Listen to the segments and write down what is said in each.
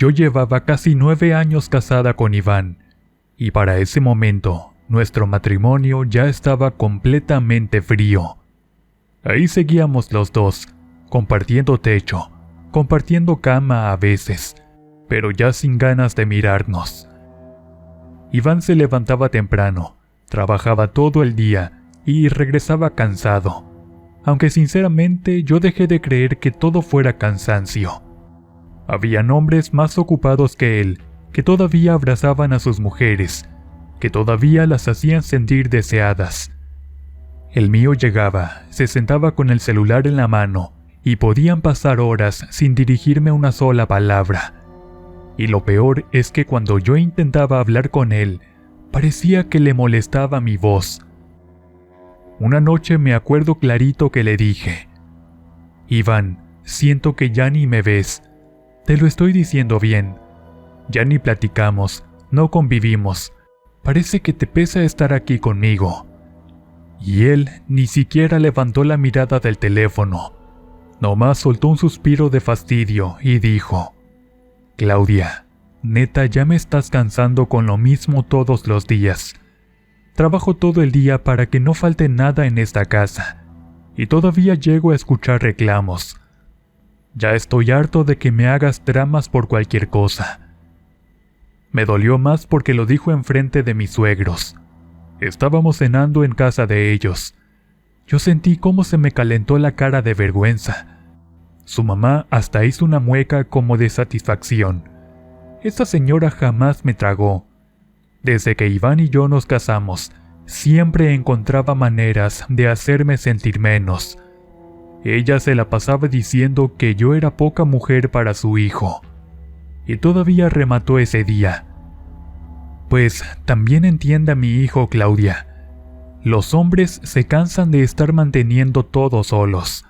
Yo llevaba casi 9 años casada con Iván, y para ese momento nuestro matrimonio ya estaba completamente frío. Ahí seguíamos los dos, compartiendo techo, compartiendo cama a veces, pero ya sin ganas de mirarnos. Iván se levantaba temprano, trabajaba todo el día y regresaba cansado, aunque sinceramente yo dejé de creer que todo fuera cansancio. Habían hombres más ocupados que él, que todavía abrazaban a sus mujeres, que todavía las hacían sentir deseadas. El mío llegaba, se sentaba con el celular en la mano y podían pasar horas sin dirigirme una sola palabra. Y lo peor es que cuando yo intentaba hablar con él, parecía que le molestaba mi voz. Una noche me acuerdo clarito que le dije: Iván, siento que ya ni me ves. Te lo estoy diciendo bien. Ya ni platicamos, no convivimos. Parece que te pesa estar aquí conmigo. Y él ni siquiera levantó la mirada del teléfono. Nomás soltó un suspiro de fastidio y dijo: Claudia, neta, ya me estás cansando con lo mismo todos los días. Trabajo todo el día para que no falte nada en esta casa, y todavía llego a escuchar reclamos. Ya estoy harto de que me hagas dramas por cualquier cosa. Me dolió más porque lo dijo enfrente de mis suegros. Estábamos cenando en casa de ellos. Yo sentí cómo se me calentó la cara de vergüenza. Su mamá hasta hizo una mueca como de satisfacción. Esa señora jamás me tragó. Desde que Iván y yo nos casamos, siempre encontraba maneras de hacerme sentir menos. Ella se la pasaba diciendo que yo era poca mujer para su hijo. Y todavía remató ese día: Pues también entienda a mi hijo, Claudia. Los hombres se cansan de estar manteniendo todo solos.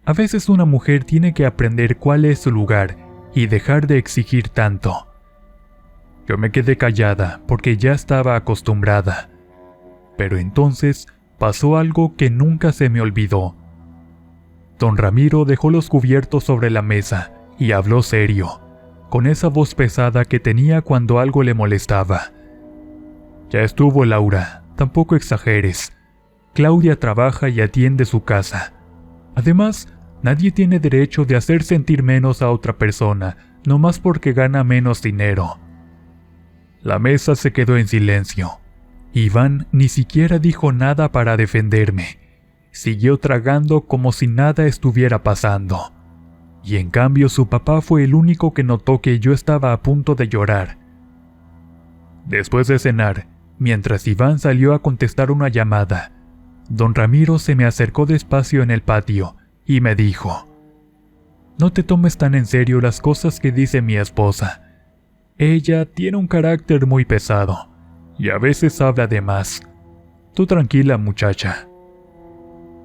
A veces una mujer tiene que aprender cuál es su lugar y dejar de exigir tanto. Yo me quedé callada porque ya estaba acostumbrada. Pero entonces pasó algo que nunca se me olvidó. Don Ramiro dejó los cubiertos sobre la mesa y habló serio, con esa voz pesada que tenía cuando algo le molestaba. Ya estuvo, Laura, tampoco exageres. Claudia trabaja y atiende su casa. Además, nadie tiene derecho de hacer sentir menos a otra persona, nomás porque gana menos dinero. La mesa se quedó en silencio. Iván ni siquiera dijo nada para defenderme. Siguió tragando como si nada estuviera pasando. Y en cambio su papá fue el único que notó que yo estaba a punto de llorar. Después de cenar, mientras Iván salió a contestar una llamada, don Ramiro se me acercó despacio en el patio y me dijo: No te tomes tan en serio las cosas que dice mi esposa. Ella tiene un carácter muy pesado y a veces habla de más. Tú tranquila, muchacha.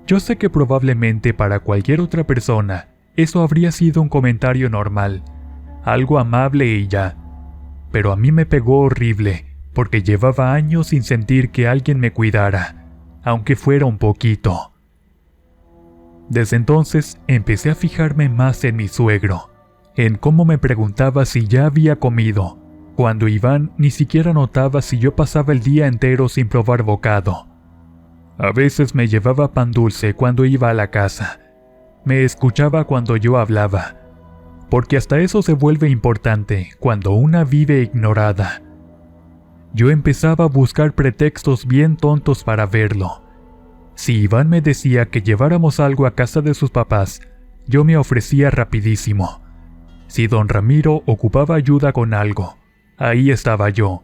Yo sé que probablemente para cualquier otra persona eso habría sido un comentario normal, algo amable y ya, pero a mí me pegó horrible porque llevaba años sin sentir que alguien me cuidara, aunque fuera un poquito. Desde entonces empecé a fijarme más en mi suegro, en cómo me preguntaba si ya había comido, cuando Iván ni siquiera notaba si yo pasaba el día entero sin probar bocado. A veces me llevaba pan dulce cuando iba a la casa. Me escuchaba cuando yo hablaba, porque hasta eso se vuelve importante cuando una vive ignorada. Yo empezaba a buscar pretextos bien tontos para verlo. Si Iván me decía que lleváramos algo a casa de sus papás, yo me ofrecía rapidísimo. Si don Ramiro ocupaba ayuda con algo, ahí estaba yo.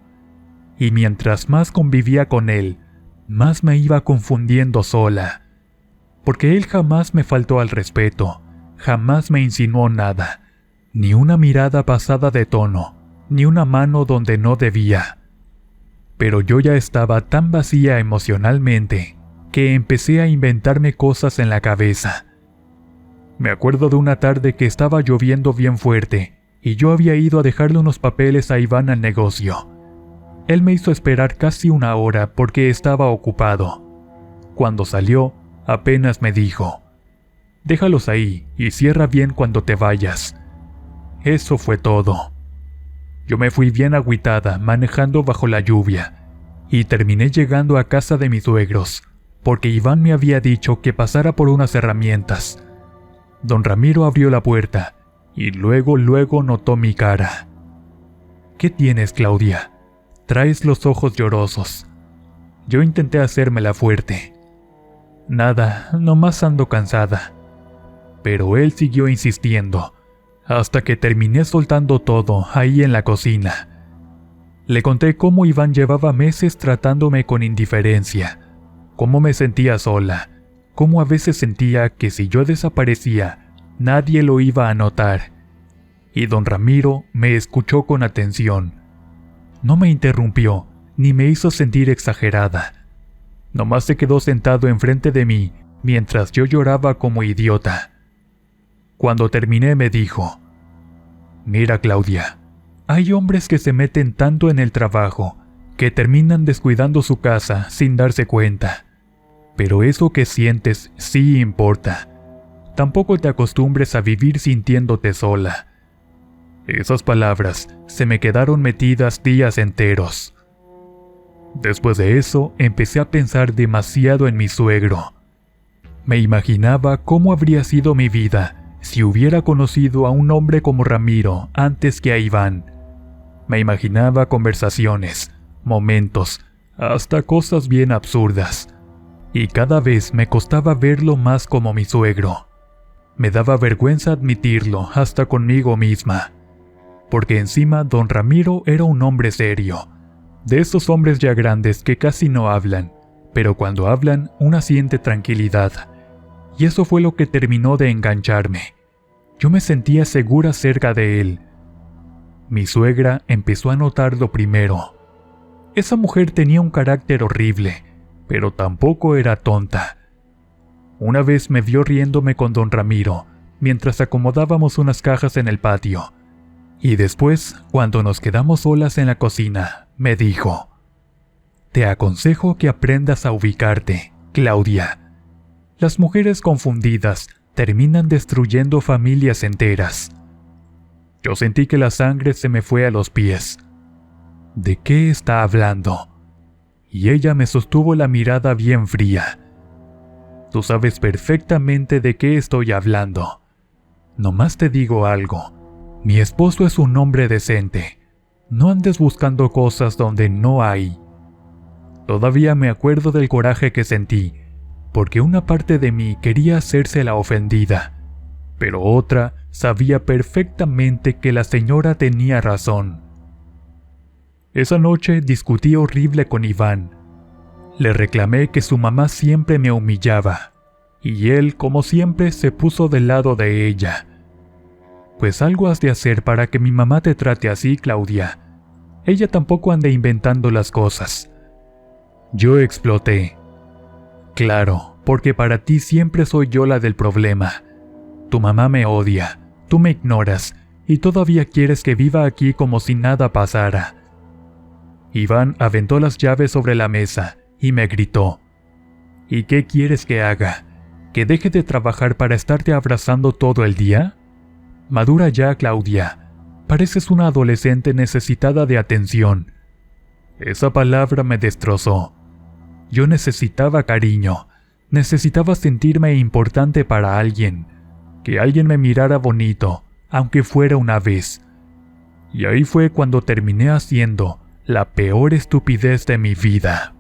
Y mientras más convivía con él, más me iba confundiendo sola. Porque él jamás me faltó al respeto, jamás me insinuó nada, ni una mirada pasada de tono, ni una mano donde no debía. Pero yo ya estaba tan vacía emocionalmente que empecé a inventarme cosas en la cabeza. Me acuerdo de una tarde que estaba lloviendo bien fuerte y yo había ido a dejarle unos papeles a Iván al negocio. Él me hizo esperar casi una hora porque estaba ocupado. Cuando salió, apenas me dijo: Déjalos ahí y cierra bien cuando te vayas. Eso fue todo. Yo me fui bien agüitada manejando bajo la lluvia y terminé llegando a casa de mis suegros, porque Iván me había dicho que pasara por unas herramientas. Don Ramiro abrió la puerta y luego notó mi cara. «¿Qué tienes, Claudia? Traes los ojos llorosos». Yo intenté hacérmela fuerte. «Nada, nomás ando cansada». Pero él siguió insistiendo, hasta que terminé soltando todo ahí en la cocina. Le conté cómo Iván llevaba meses tratándome con indiferencia, cómo me sentía sola, cómo a veces sentía que si yo desaparecía, nadie lo iba a notar. Y don Ramiro me escuchó con atención. No me interrumpió, ni me hizo sentir exagerada. Nomás se quedó sentado enfrente de mí, mientras yo lloraba como idiota. Cuando terminé me dijo: «Mira, Claudia, hay hombres que se meten tanto en el trabajo, que terminan descuidando su casa sin darse cuenta. Pero eso que sientes sí importa. Tampoco te acostumbres a vivir sintiéndote sola». Esas palabras se me quedaron metidas días enteros. Después de eso, empecé a pensar demasiado en mi suegro. Me imaginaba cómo habría sido mi vida si hubiera conocido a un hombre como Ramiro antes que a Iván. Me imaginaba conversaciones, momentos, hasta cosas bien absurdas. Y cada vez me costaba verlo más como mi suegro. Me daba vergüenza admitirlo hasta conmigo misma. Porque encima don Ramiro era un hombre serio, de esos hombres ya grandes que casi no hablan, pero cuando hablan una siente tranquilidad. Y eso fue lo que terminó de engancharme. Yo me sentía segura cerca de él. Mi suegra empezó a notarlo primero. Esa mujer tenía un carácter horrible, pero tampoco era tonta. Una vez me vio riéndome con don Ramiro, mientras acomodábamos unas cajas en el patio. Y después, cuando nos quedamos solas en la cocina, me dijo: «Te aconsejo que aprendas a ubicarte, Claudia. Las mujeres confundidas terminan destruyendo familias enteras». Yo sentí que la sangre se me fue a los pies. ¿De qué está hablando? Y ella me sostuvo la mirada bien fría. «Tú sabes perfectamente de qué estoy hablando. Nomás te digo algo. Mi esposo es un hombre decente. No andes buscando cosas donde no hay». Todavía me acuerdo del coraje que sentí, porque una parte de mí quería hacerse la ofendida, pero otra sabía perfectamente que la señora tenía razón. Esa noche discutí horrible con Iván. Le reclamé que su mamá siempre me humillaba, y él, como siempre, se puso del lado de ella. «Pues algo has de hacer para que mi mamá te trate así, Claudia. Ella tampoco anda inventando las cosas». Yo exploté. «Claro, porque para ti siempre soy yo la del problema. Tu mamá me odia, tú me ignoras, y todavía quieres que viva aquí como si nada pasara». Iván aventó las llaves sobre la mesa y me gritó: «¿Y qué quieres que haga? ¿Que deje de trabajar para estarte abrazando todo el día? Madura ya, Claudia. Pareces una adolescente necesitada de atención». Esa palabra me destrozó. Yo necesitaba cariño, necesitaba sentirme importante para alguien, que alguien me mirara bonito, aunque fuera una vez. Y ahí fue cuando terminé haciendo la peor estupidez de mi vida.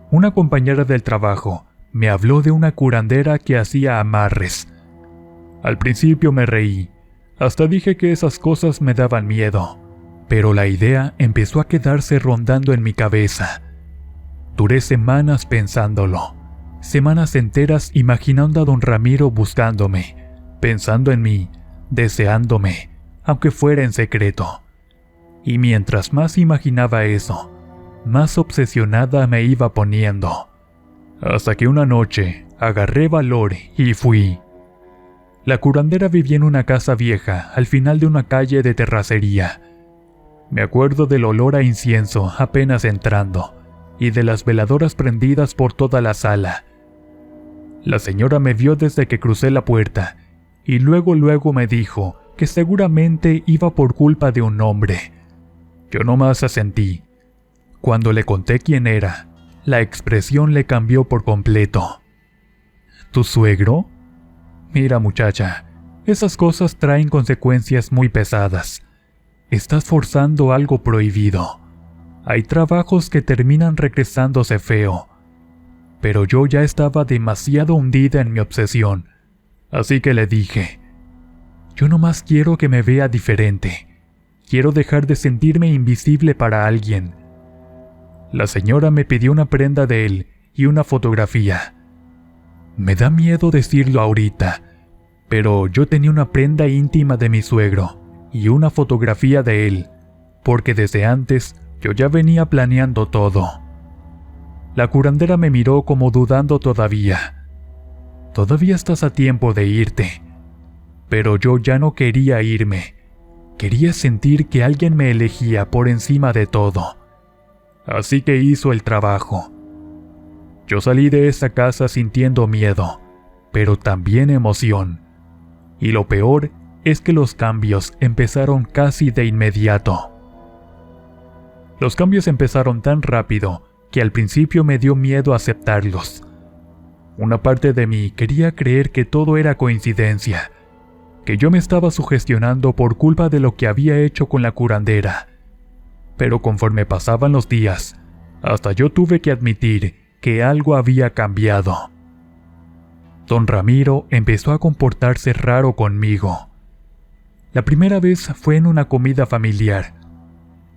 Una compañera del trabajo me habló de una curandera que hacía amarres. Al principio me reí, hasta dije que esas cosas me daban miedo, pero la idea empezó a quedarse rondando en mi cabeza. Duré semanas pensándolo, semanas enteras imaginando a don Ramiro buscándome, pensando en mí, deseándome, aunque fuera en secreto. Y mientras más imaginaba eso, más obsesionada me iba poniendo. Hasta que una noche agarré valor y fui. La curandera vivía en una casa vieja al final de una calle de terracería. Me acuerdo del olor a incienso apenas entrando y de las veladoras prendidas por toda la sala. La señora me vio desde que crucé la puerta y luego me dijo que seguramente iba por culpa de un hombre. Yo nomás asentí. Cuando le conté quién era, la expresión le cambió por completo. ¿Tu suegro? Mira, muchacha, esas cosas traen consecuencias muy pesadas. Estás forzando algo prohibido. Hay trabajos que terminan regresándose feo. Pero yo ya estaba demasiado hundida en mi obsesión, así que le dije: yo nomás quiero que me vea diferente. Quiero dejar de sentirme invisible para alguien. La señora me pidió una prenda de él y una fotografía. Me da miedo decirlo ahorita, pero yo tenía una prenda íntima de mi suegro y una fotografía de él, porque desde antes yo ya venía planeando todo. La curandera me miró como dudando todavía. Todavía estás a tiempo de irte. Pero yo ya no quería irme. Quería sentir que alguien me elegía por encima de todo. Así que hizo el trabajo. Yo salí de esa casa sintiendo miedo, pero también emoción. Y lo peor es que los cambios empezaron casi de inmediato. Los cambios empezaron tan rápido que al principio me dio miedo aceptarlos. Una parte de mí quería creer que todo era coincidencia, que yo me estaba sugestionando por culpa de lo que había hecho con la curandera. Pero conforme pasaban los días, hasta yo tuve que admitir que algo había cambiado. Don Ramiro empezó a comportarse raro conmigo. La primera vez fue en una comida familiar.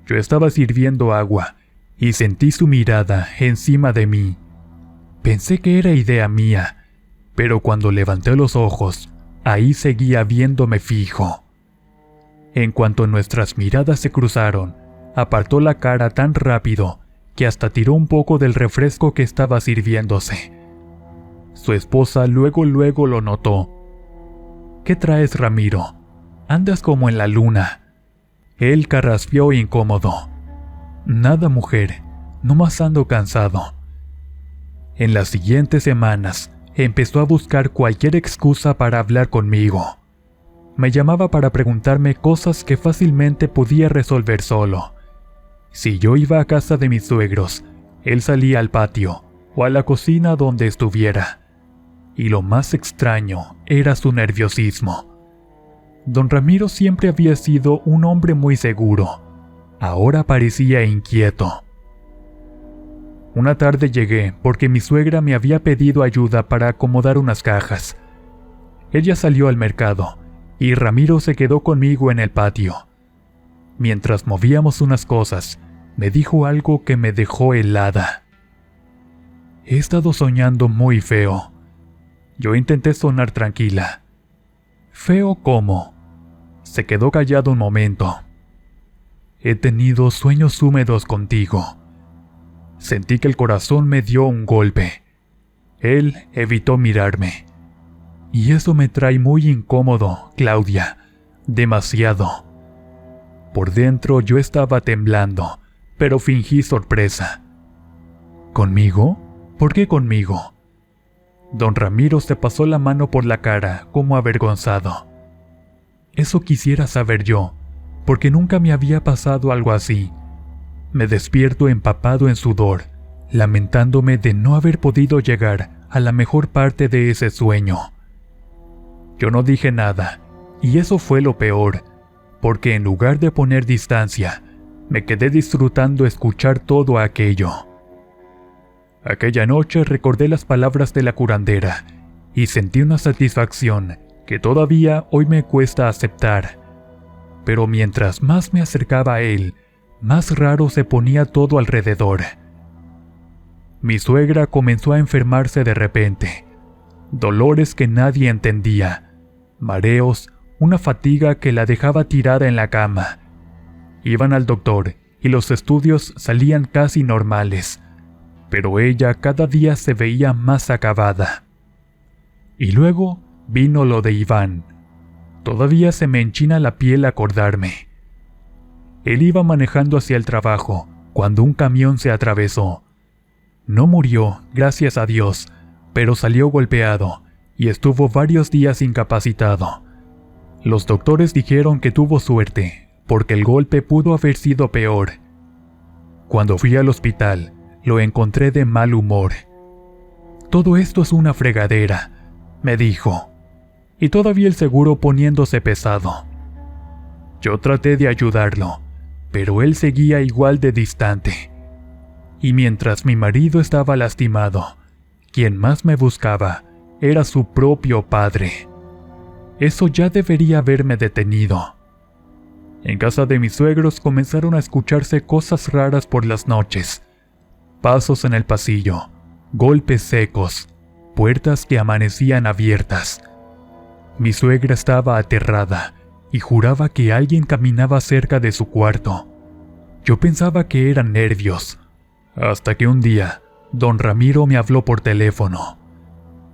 Yo estaba sirviendo agua y sentí su mirada encima de mí. Pensé que era idea mía, pero cuando levanté los ojos, ahí seguía viéndome fijo. En cuanto nuestras miradas se cruzaron, apartó la cara tan rápido que hasta tiró un poco del refresco que estaba sirviéndose. Su esposa luego lo notó. ¿Qué traes, Ramiro? Andas como en la luna. Él carraspeó incómodo. Nada, mujer, nomás ando cansado. En las siguientes semanas, empezó a buscar cualquier excusa para hablar conmigo. Me llamaba para preguntarme cosas que fácilmente podía resolver solo. Si yo iba a casa de mis suegros, él salía al patio o a la cocina donde estuviera. Y lo más extraño era su nerviosismo. Don Ramiro siempre había sido un hombre muy seguro. Ahora parecía inquieto. Una tarde llegué porque mi suegra me había pedido ayuda para acomodar unas cajas. Ella salió al mercado y Ramiro se quedó conmigo en el patio. Mientras movíamos unas cosas, me dijo algo que me dejó helada. He estado soñando muy feo. Yo intenté sonar tranquila. ¿Feo cómo? Se quedó callado un momento. He tenido sueños húmedos contigo. Sentí que el corazón me dio un golpe. Él evitó mirarme. Y eso me trae muy incómodo, Claudia. Demasiado. Por dentro yo estaba temblando, pero fingí sorpresa. ¿Conmigo? ¿Por qué conmigo? Don Ramiro se pasó la mano por la cara, como avergonzado. Eso quisiera saber yo, porque nunca me había pasado algo así. Me despierto empapado en sudor, lamentándome de no haber podido llegar a la mejor parte de ese sueño. Yo no dije nada, y eso fue lo peor, porque en lugar de poner distancia, me quedé disfrutando escuchar todo aquello. Aquella noche recordé las palabras de la curandera y sentí una satisfacción que todavía hoy me cuesta aceptar. Pero mientras más me acercaba a él, más raro se ponía todo alrededor. Mi suegra comenzó a enfermarse de repente. Dolores que nadie entendía, mareos, una fatiga que la dejaba tirada en la cama. Iban al doctor y los estudios salían casi normales, pero ella cada día se veía más acabada. Y luego vino lo de Iván. Todavía se me enchina la piel acordarme. Él iba manejando hacia el trabajo cuando un camión se atravesó. No murió, gracias a Dios, pero salió golpeado y estuvo varios días incapacitado. Los doctores dijeron que tuvo suerte, porque el golpe pudo haber sido peor. Cuando fui al hospital, lo encontré de mal humor. «Todo esto es una fregadera», me dijo, y todavía el seguro poniéndose pesado. Yo traté de ayudarlo, pero él seguía igual de distante. Y mientras mi marido estaba lastimado, quien más me buscaba era su propio padre. Eso ya debería haberme detenido. En casa de mis suegros comenzaron a escucharse cosas raras por las noches. Pasos en el pasillo, golpes secos, puertas que amanecían abiertas. Mi suegra estaba aterrada y juraba que alguien caminaba cerca de su cuarto. Yo pensaba que eran nervios, hasta que un día, don Ramiro me habló por teléfono.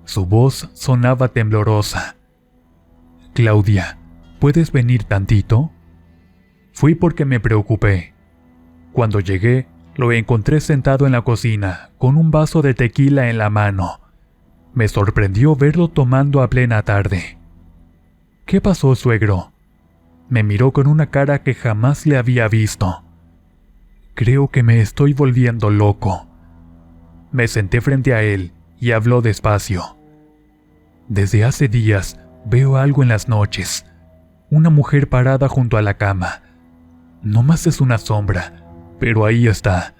Su voz sonaba temblorosa. «Claudia, ¿puedes venir tantito?» Fui porque me preocupé. Cuando llegué, lo encontré sentado en la cocina, con un vaso de tequila en la mano. Me sorprendió verlo tomando a plena tarde. «¿Qué pasó, suegro?» Me miró con una cara que jamás le había visto. «Creo que me estoy volviendo loco». Me senté frente a él y habló despacio. «Desde hace días veo algo en las noches. Una mujer parada junto a la cama. No más es una sombra, pero ahí está.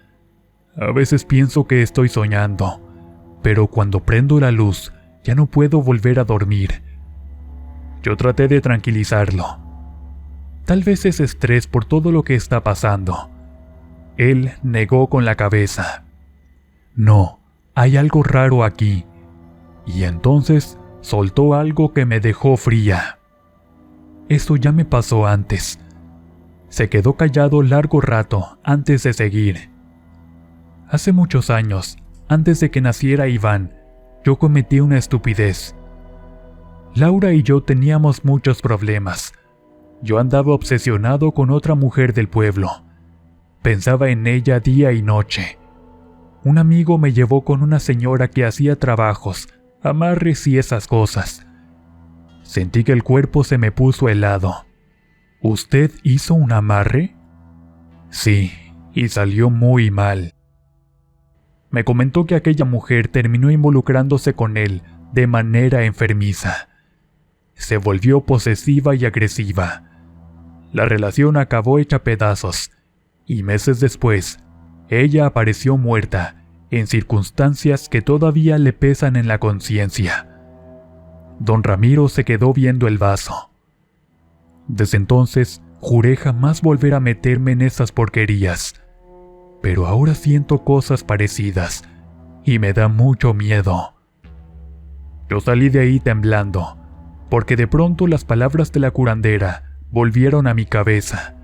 A veces pienso que estoy soñando, pero cuando prendo la luz ya no puedo volver a dormir». Yo traté de tranquilizarlo. «Tal vez es estrés por todo lo que está pasando». Él negó con la cabeza. «No, hay algo raro aquí». Y entonces soltó algo que me dejó fría. «Eso ya me pasó antes». Se quedó callado largo rato antes de seguir. «Hace muchos años, antes de que naciera Iván, yo cometí una estupidez. Laura y yo teníamos muchos problemas. Yo andaba obsesionado con otra mujer del pueblo. Pensaba en ella día y noche. Un amigo me llevó con una señora que hacía trabajos, amarres y esas cosas. Sentí que el cuerpo se me puso helado». «¿Usted hizo un amarre?» «Sí, y salió muy mal». Me comentó que aquella mujer terminó involucrándose con él de manera enfermiza. Se volvió posesiva y agresiva. La relación acabó hecha pedazos, y meses después, ella apareció muerta en circunstancias que todavía le pesan en la conciencia. Don Ramiro se quedó viendo el vaso. Desde entonces, juré jamás volver a meterme en esas porquerías. Pero ahora siento cosas parecidas, y me da mucho miedo. Yo salí de ahí temblando, porque de pronto las palabras de la curandera volvieron a mi cabeza,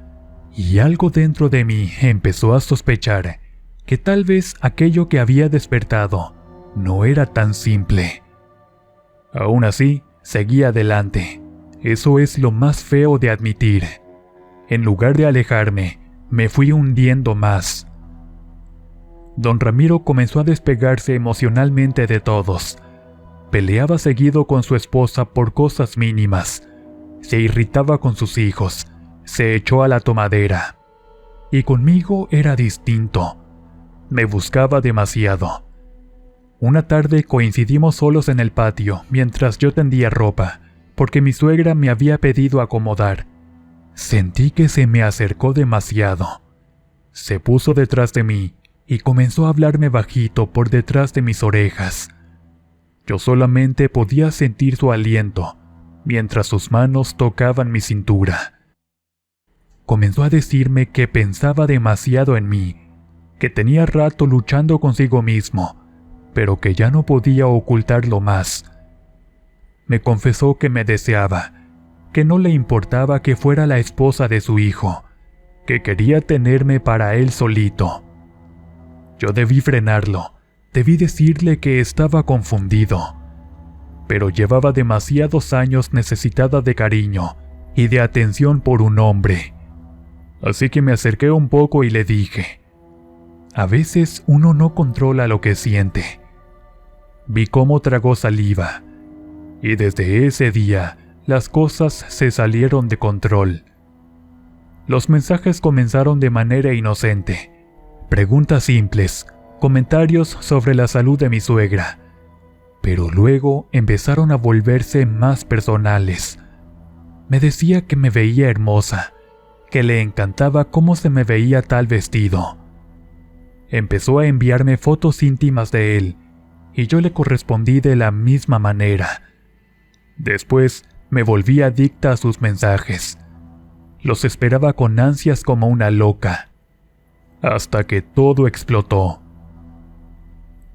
y algo dentro de mí empezó a sospechar que tal vez aquello que había despertado no era tan simple. Aún así, seguí adelante. Eso es lo más feo de admitir. En lugar de alejarme, me fui hundiendo más. Don Ramiro comenzó a despegarse emocionalmente de todos. Peleaba seguido con su esposa por cosas mínimas. Se irritaba con sus hijos. Se echó a la tomadera. Y conmigo era distinto. Me buscaba demasiado. Una tarde coincidimos solos en el patio mientras yo tendía ropa, porque mi suegra me había pedido acomodar. Sentí que se me acercó demasiado. Se puso detrás de mí y comenzó a hablarme bajito por detrás de mis orejas. Yo solamente podía sentir su aliento, mientras sus manos tocaban mi cintura. Comenzó a decirme que pensaba demasiado en mí, que tenía rato luchando consigo mismo, pero que ya no podía ocultarlo más. Me confesó que me deseaba, que no le importaba que fuera la esposa de su hijo, que quería tenerme para él solito. Yo debí frenarlo, debí decirle que estaba confundido, pero llevaba demasiados años necesitada de cariño y de atención por un hombre. Así que me acerqué un poco y le dije: «A veces uno no controla lo que siente». Vi cómo tragó saliva, y desde ese día las cosas se salieron de control. Los mensajes comenzaron de manera inocente. Preguntas simples, comentarios sobre la salud de mi suegra. Pero luego empezaron a volverse más personales. Me decía que me veía hermosa, que le encantaba cómo se me veía tal vestido. Empezó a enviarme fotos íntimas de él, y yo le correspondí de la misma manera. Después me volví adicta a sus mensajes. Los esperaba con ansias como una loca, hasta que todo explotó.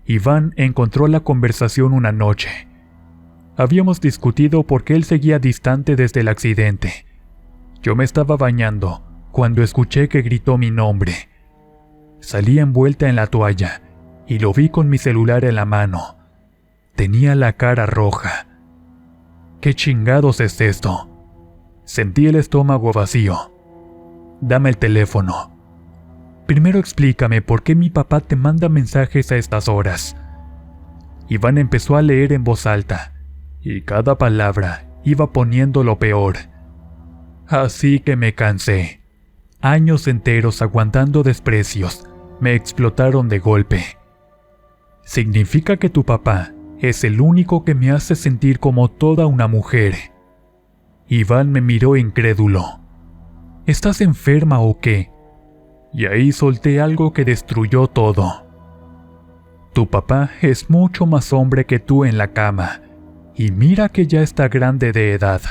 Iván encontró la conversación una noche. Habíamos discutido porque él seguía distante desde el accidente. Yo me estaba bañando cuando escuché que gritó mi nombre. Salí envuelta en la toalla y lo vi con mi celular en la mano. Tenía la cara roja. ¿Qué chingados es esto? Sentí el estómago vacío. Dame el teléfono. Primero explícame por qué mi papá te manda mensajes a estas horas. Iván empezó a leer en voz alta, y cada palabra iba poniendo lo peor. Así que me cansé. Años enteros aguantando desprecios me explotaron de golpe. ¿Significa que tu papá es el único que me hace sentir como toda una mujer? Iván me miró incrédulo. ¿Estás enferma o qué? Y ahí solté algo que destruyó todo. Tu papá es mucho más hombre que tú en la cama, y mira que ya está grande de edad.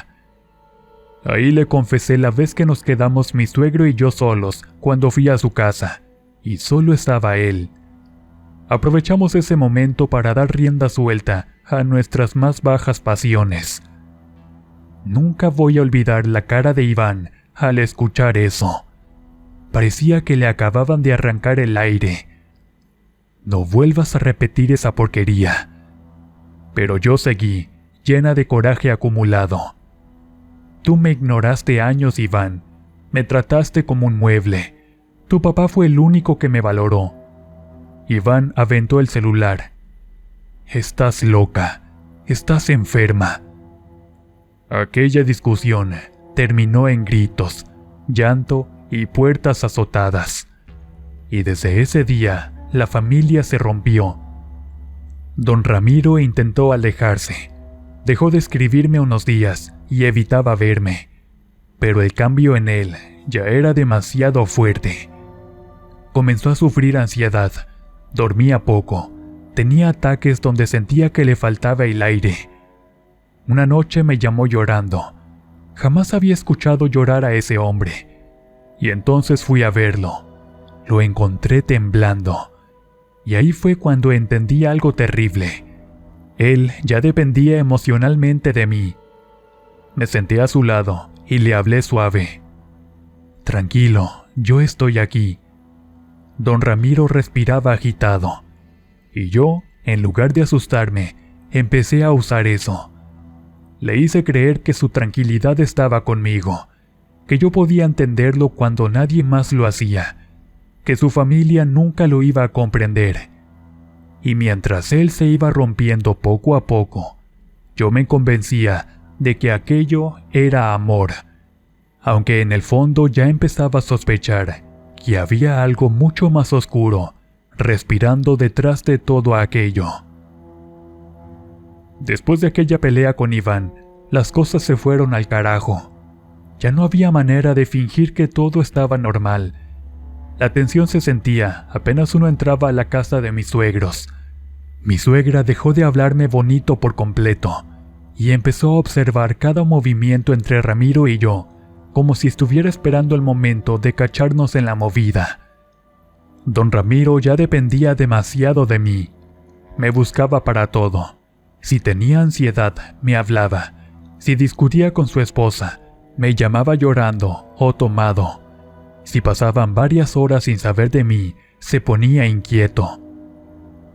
Ahí le confesé la vez que nos quedamos mi suegro y yo solos cuando fui a su casa, y solo estaba él. Aprovechamos ese momento para dar rienda suelta a nuestras más bajas pasiones. Nunca voy a olvidar la cara de Iván al escuchar eso. Parecía que le acababan de arrancar el aire. No vuelvas a repetir esa porquería. Pero yo seguí, llena de coraje acumulado. Tú me ignoraste años, Iván. Me trataste como un mueble. Tu papá fue el único que me valoró. Iván aventó el celular. Estás loca. Estás enferma. Aquella discusión terminó en gritos, llanto y puertas azotadas. Y desde ese día, la familia se rompió. Don Ramiro intentó alejarse. Dejó de escribirme unos días y evitaba verme. Pero el cambio en él ya era demasiado fuerte. Comenzó a sufrir ansiedad. Dormía poco. Tenía ataques donde sentía que le faltaba el aire. Una noche me llamó llorando. Jamás había escuchado llorar a ese hombre. Y entonces fui a verlo. Lo encontré temblando. Y ahí fue cuando entendí algo terrible. Él ya dependía emocionalmente de mí. Me senté a su lado y le hablé suave. Tranquilo, yo estoy aquí. Don Ramiro respiraba agitado. Y yo, en lugar de asustarme, empecé a usar eso. Le hice creer que su tranquilidad estaba conmigo, que yo podía entenderlo cuando nadie más lo hacía, que su familia nunca lo iba a comprender. Y mientras él se iba rompiendo poco a poco, yo me convencía de que aquello era amor, aunque en el fondo ya empezaba a sospechar que había algo mucho más oscuro respirando detrás de todo aquello. Después de aquella pelea con Iván, las cosas se fueron al carajo. Ya no había manera de fingir que todo estaba normal. La tensión se sentía apenas uno entraba a la casa de mis suegros. Mi suegra dejó de hablarme bonito por completo y empezó a observar cada movimiento entre Ramiro y yo, como si estuviera esperando el momento de cacharnos en la movida. Don Ramiro ya dependía demasiado de mí. Me buscaba para todo. Si tenía ansiedad, me hablaba. Si discutía con su esposa, me llamaba llorando o tomado. Si pasaban varias horas sin saber de mí, se ponía inquieto.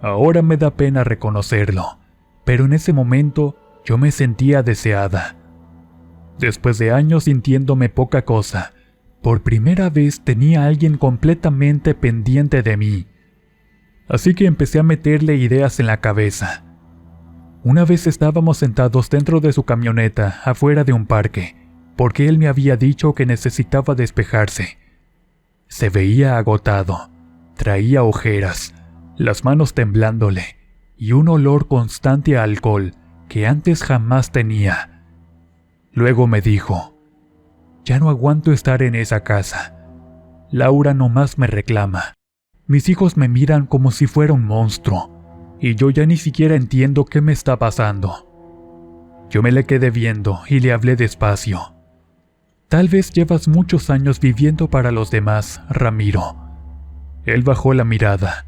Ahora me da pena reconocerlo, pero en ese momento yo me sentía deseada. Después de años sintiéndome poca cosa, por primera vez tenía a alguien completamente pendiente de mí. Así que empecé a meterle ideas en la cabeza. Una vez estábamos sentados dentro de su camioneta afuera de un parque, porque él me había dicho que necesitaba despejarse. Se veía agotado, traía ojeras, las manos temblándole y un olor constante a alcohol que antes jamás tenía. Luego me dijo: «Ya no aguanto estar en esa casa. Laura nomás me reclama. Mis hijos me miran como si fuera un monstruo, y yo ya ni siquiera entiendo qué me está pasando». Yo me le quedé viendo y le hablé despacio. «Tal vez llevas muchos años viviendo para los demás, Ramiro». Él bajó la mirada.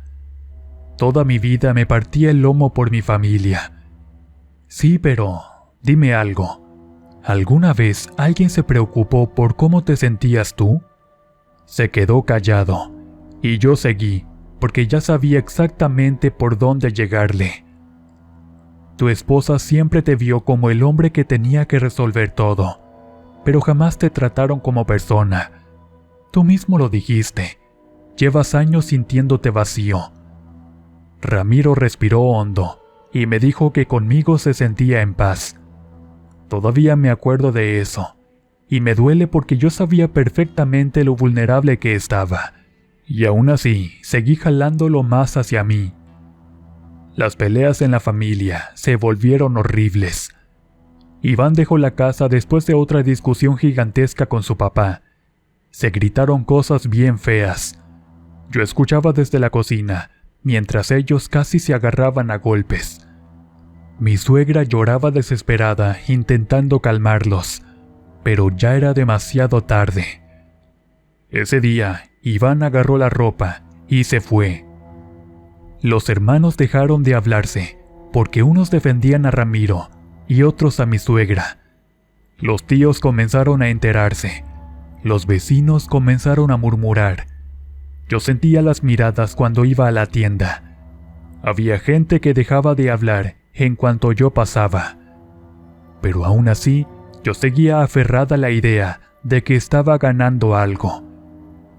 «Toda mi vida me partía el lomo por mi familia». «Sí, pero dime algo. ¿Alguna vez alguien se preocupó por cómo te sentías tú?». Se quedó callado, y yo seguí, porque ya sabía exactamente por dónde llegarle. «Tu esposa siempre te vio como el hombre que tenía que resolver todo, pero jamás te trataron como persona. Tú mismo lo dijiste. Llevas años sintiéndote vacío». Ramiro respiró hondo y me dijo que conmigo se sentía en paz. Todavía me acuerdo de eso, y me duele porque yo sabía perfectamente lo vulnerable que estaba, y aún así seguí jalándolo más hacia mí. Las peleas en la familia se volvieron horribles. Iván dejó la casa después de otra discusión gigantesca con su papá. Se gritaron cosas bien feas. Yo escuchaba desde la cocina, mientras ellos casi se agarraban a golpes. Mi suegra lloraba desesperada intentando calmarlos, pero ya era demasiado tarde. Ese día, Iván agarró la ropa y se fue. Los hermanos dejaron de hablarse, porque unos defendían a Ramiro y otros a mi suegra. Los tíos comenzaron a enterarse. Los vecinos comenzaron a murmurar. Yo sentía las miradas cuando iba a la tienda. Había gente que dejaba de hablar en cuanto yo pasaba. Pero aún así, yo seguía aferrada a la idea de que estaba ganando algo.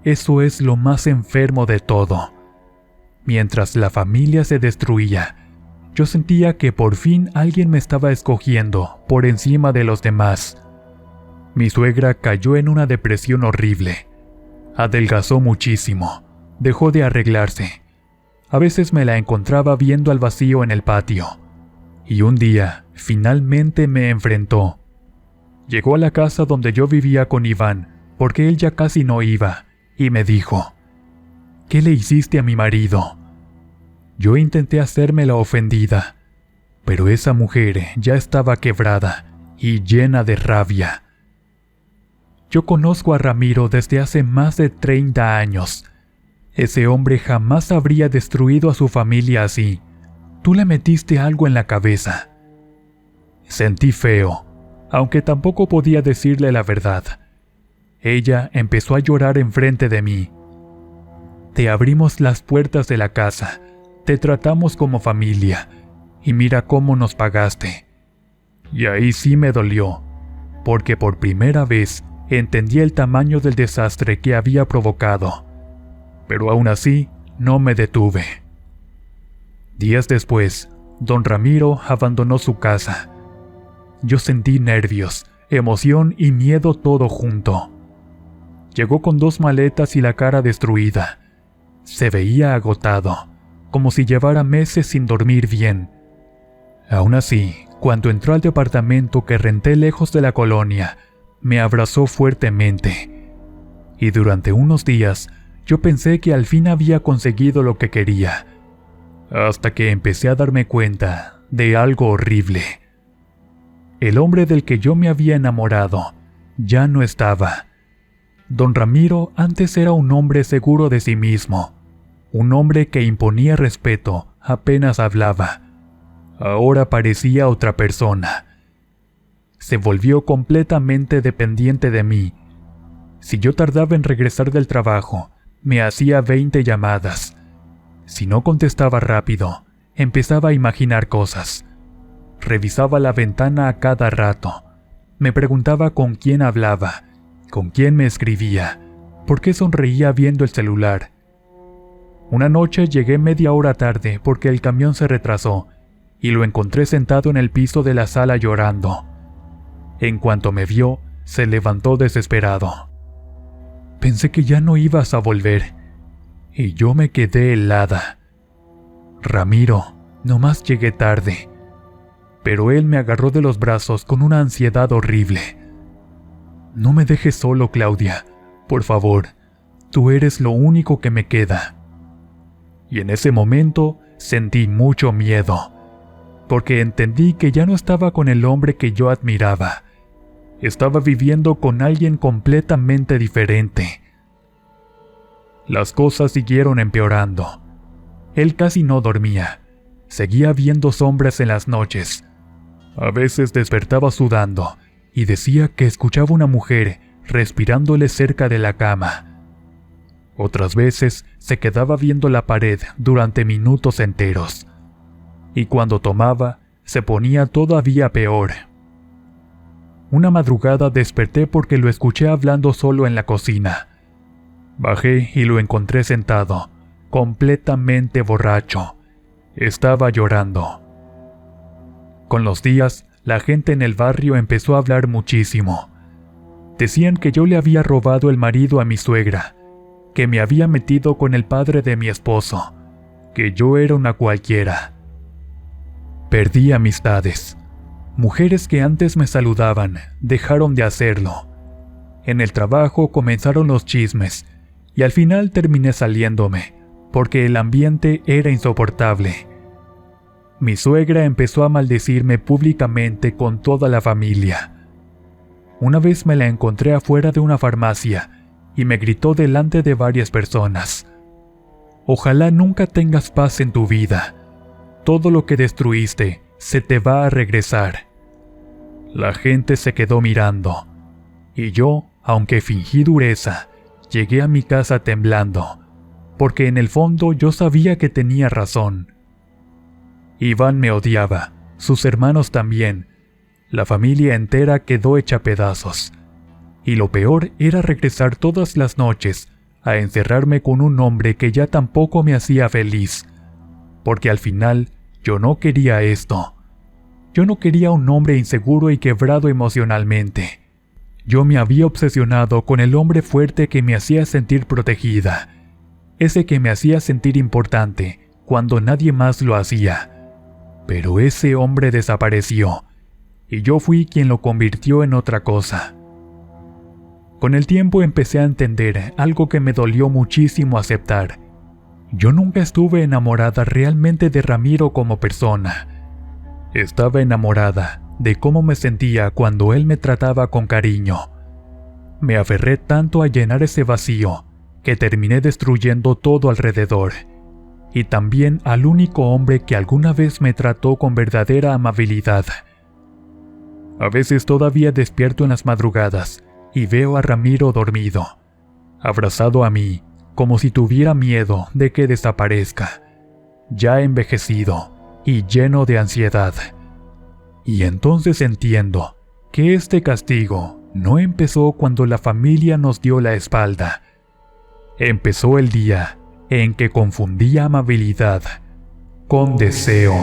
Eso es lo más enfermo de todo. Mientras la familia se destruía, yo sentía que por fin alguien me estaba escogiendo por encima de los demás. Mi suegra cayó en una depresión horrible. Adelgazó muchísimo, dejó de arreglarse. A veces me la encontraba viendo al vacío en el patio. Y un día, finalmente me enfrentó. Llegó a la casa donde yo vivía con Iván, porque él ya casi no iba, y me dijo: «¿Qué le hiciste a mi marido?». Yo intenté hacerme la ofendida, pero esa mujer ya estaba quebrada y llena de rabia. Yo conozco a Ramiro desde hace más de 30 años. Ese hombre jamás habría destruido a su familia así. Tú le metiste algo en la cabeza. Sentí feo, aunque tampoco podía decirle la verdad. Ella empezó a llorar enfrente de mí. «Te abrimos las puertas de la casa, te tratamos como familia, y mira cómo nos pagaste». Y ahí sí me dolió, porque por primera vez entendí el tamaño del desastre que había provocado. Pero aún así, no me detuve. Días después, don Ramiro abandonó su casa. Yo sentí nervios, emoción y miedo todo junto. Llegó con 2 maletas y la cara destruida. Se veía agotado, como si llevara meses sin dormir bien. Aún así, cuando entró al departamento que renté lejos de la colonia, me abrazó fuertemente. Y durante unos días, yo pensé que al fin había conseguido lo que quería, hasta que empecé a darme cuenta de algo horrible. El hombre del que yo me había enamorado ya no estaba. Don Ramiro antes era un hombre seguro de sí mismo, un hombre que imponía respeto apenas hablaba. Ahora parecía otra persona. Se volvió completamente dependiente de mí. Si yo tardaba en regresar del trabajo, me hacía 20 llamadas. Si no contestaba rápido, empezaba a imaginar cosas. Revisaba la ventana a cada rato. Me preguntaba con quién hablaba, con quién me escribía, por qué sonreía viendo el celular. Una noche llegué media hora tarde porque el camión se retrasó y lo encontré sentado en el piso de la sala llorando. En cuanto me vio, se levantó desesperado. Pensé que ya no ibas a volver, y yo me quedé helada. Ramiro, nomás llegué tarde, pero él me agarró de los brazos con una ansiedad horrible. No me dejes solo, Claudia, por favor, tú eres lo único que me queda. Y en ese momento sentí mucho miedo, porque entendí que ya no estaba con el hombre que yo admiraba. Estaba viviendo con alguien completamente diferente. Las cosas siguieron empeorando. Él casi no dormía. Seguía viendo sombras en las noches. A veces despertaba sudando y decía que escuchaba una mujer respirándole cerca de la cama. Otras veces se quedaba viendo la pared durante minutos enteros. Y cuando tomaba, se ponía todavía peor. Una madrugada desperté porque lo escuché hablando solo en la cocina. Bajé y lo encontré sentado, completamente borracho. Estaba llorando. Con los días, la gente en el barrio empezó a hablar muchísimo. Decían que yo le había robado el marido a mi suegra, que me había metido con el padre de mi esposo, que yo era una cualquiera. Perdí amistades. Mujeres que antes me saludaban dejaron de hacerlo. En el trabajo comenzaron los chismes y al final terminé saliéndome porque el ambiente era insoportable. Mi suegra empezó a maldecirme públicamente con toda la familia. Una vez me la encontré afuera de una farmacia y me gritó delante de varias personas: «Ojalá nunca tengas paz en tu vida. Todo lo que destruiste se te va a regresar». La gente se quedó mirando, y yo, aunque fingí dureza, llegué a mi casa temblando, porque en el fondo yo sabía que tenía razón. Iván me odiaba, sus hermanos también, la familia entera quedó hecha pedazos, y lo peor era regresar todas las noches a encerrarme con un hombre que ya tampoco me hacía feliz, porque al final yo no quería esto. Yo no quería un hombre inseguro y quebrado emocionalmente. Yo me había obsesionado con el hombre fuerte que me hacía sentir protegida, ese que me hacía sentir importante cuando nadie más lo hacía. Pero ese hombre desapareció, y yo fui quien lo convirtió en otra cosa. Con el tiempo empecé a entender algo que me dolió muchísimo aceptar. Yo nunca estuve enamorada realmente de Ramiro como persona. Estaba enamorada de cómo me sentía cuando él me trataba con cariño. Me aferré tanto a llenar ese vacío que terminé destruyendo todo alrededor, y también al único hombre que alguna vez me trató con verdadera amabilidad. A veces todavía despierto en las madrugadas y veo a Ramiro dormido, abrazado a mí, como si tuviera miedo de que desaparezca, ya envejecido y lleno de ansiedad. Y entonces entiendo que este castigo no empezó cuando la familia nos dio la espalda. Empezó el día en que confundí amabilidad con deseo.